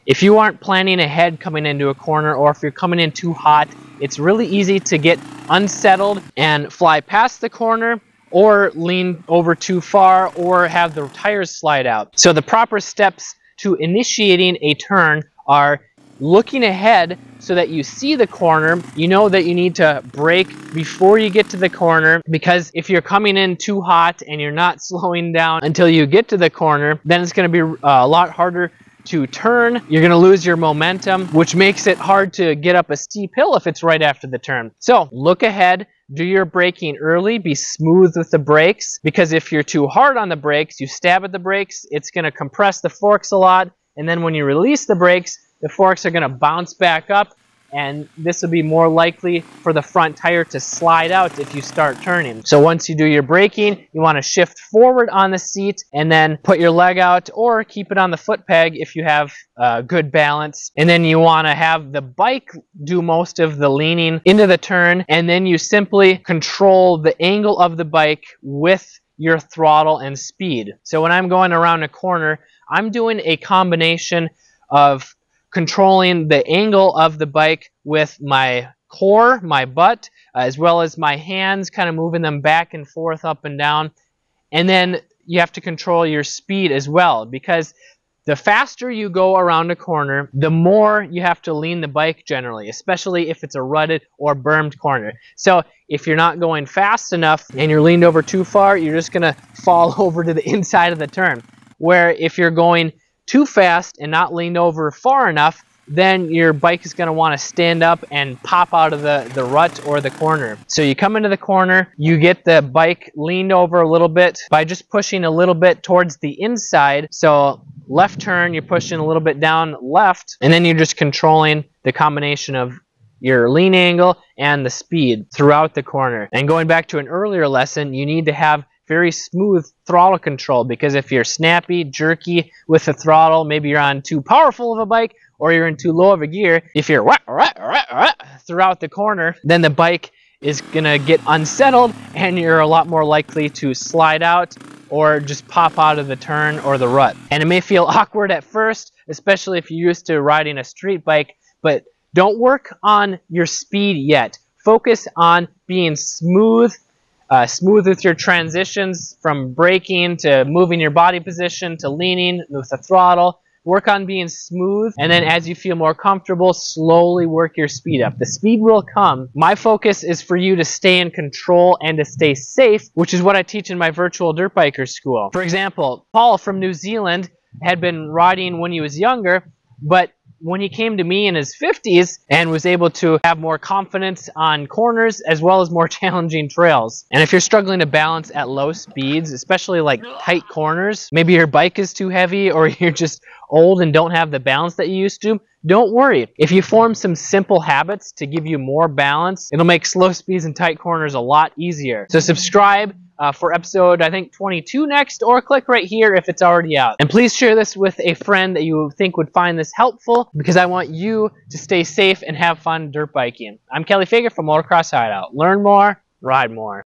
If you aren't planning ahead coming into a corner, or if you're coming in too hot, it's really easy to get unsettled and fly past the corner, or lean over too far, or have the tires slide out. So the proper steps to initiating a turn are looking ahead so that you see the corner. You know that you need to brake before you get to the corner, because if you're coming in too hot and you're not slowing down until you get to the corner, then it's going to be a lot harder to turn. You're going to lose your momentum, which makes it hard to get up a steep hill if it's right after the turn. So look ahead, do your braking early, be smooth with the brakes, because if you're too hard on the brakes, you stab at the brakes, it's going to compress the forks a lot, and then when you release the brakes, the forks are going to bounce back up, and this will be more likely for the front tire to slide out if you start turning. So once you do your braking, you want to shift forward on the seat and then put your leg out, or keep it on the foot peg if you have good balance. And then you want to have the bike do most of the leaning into the turn, and then you simply control the angle of the bike with your throttle and speed. So when I'm going around a corner, I'm doing a combination of controlling the angle of the bike with my core, my butt, as well as my hands, kind of moving them back and forth, up and down. And then you have to control your speed as well, because the faster you go around a corner, the more you have to lean the bike generally, especially if it's a rutted or bermed corner. So if you're not going fast enough and you're leaned over too far, you're just going to fall over to the inside of the turn. Where if you're going too fast and not leaned over far enough, then your bike is going to want to stand up and pop out of the rut or the corner. So you come into the corner, you get the bike leaned over a little bit by just pushing a little bit towards the inside. So left turn, you're pushing a little bit down left, and then you're just controlling the combination of your lean angle and the speed throughout the corner. And going back to an earlier lesson, you need to have very smooth throttle control, because if you're snappy, jerky with the throttle, maybe you're on too powerful of a bike, or you're in too low of a gear, if you're throughout the corner, then the bike is gonna get unsettled and you're a lot more likely to slide out or just pop out of the turn or the rut. And it may feel awkward at first, especially if you're used to riding a street bike, but don't work on your speed yet. Focus on being smooth, smooth with your transitions, from braking to moving your body position to leaning with the throttle. Work on being smooth, and then as you feel more comfortable, slowly work your speed up. The speed will come. My focus is for you to stay in control and to stay safe, which is what I teach in my virtual dirt biker school. For example, Paul from New Zealand had been riding when he was younger, but when he came to me in his 50s and was able to have more confidence on corners as well as more challenging trails. And if you're struggling to balance at low speeds, especially like tight corners, maybe your bike is too heavy or you're just old and don't have the balance that you used to, don't worry. If you form some simple habits to give you more balance, it'll make slow speeds and tight corners a lot easier. So subscribe for episode, I think, 22 next, or click right here if it's already out. And please share this with a friend that you think would find this helpful, because I want you to stay safe and have fun dirt biking. I'm Kelly Fager from Motocross Hideout. Learn more, ride more.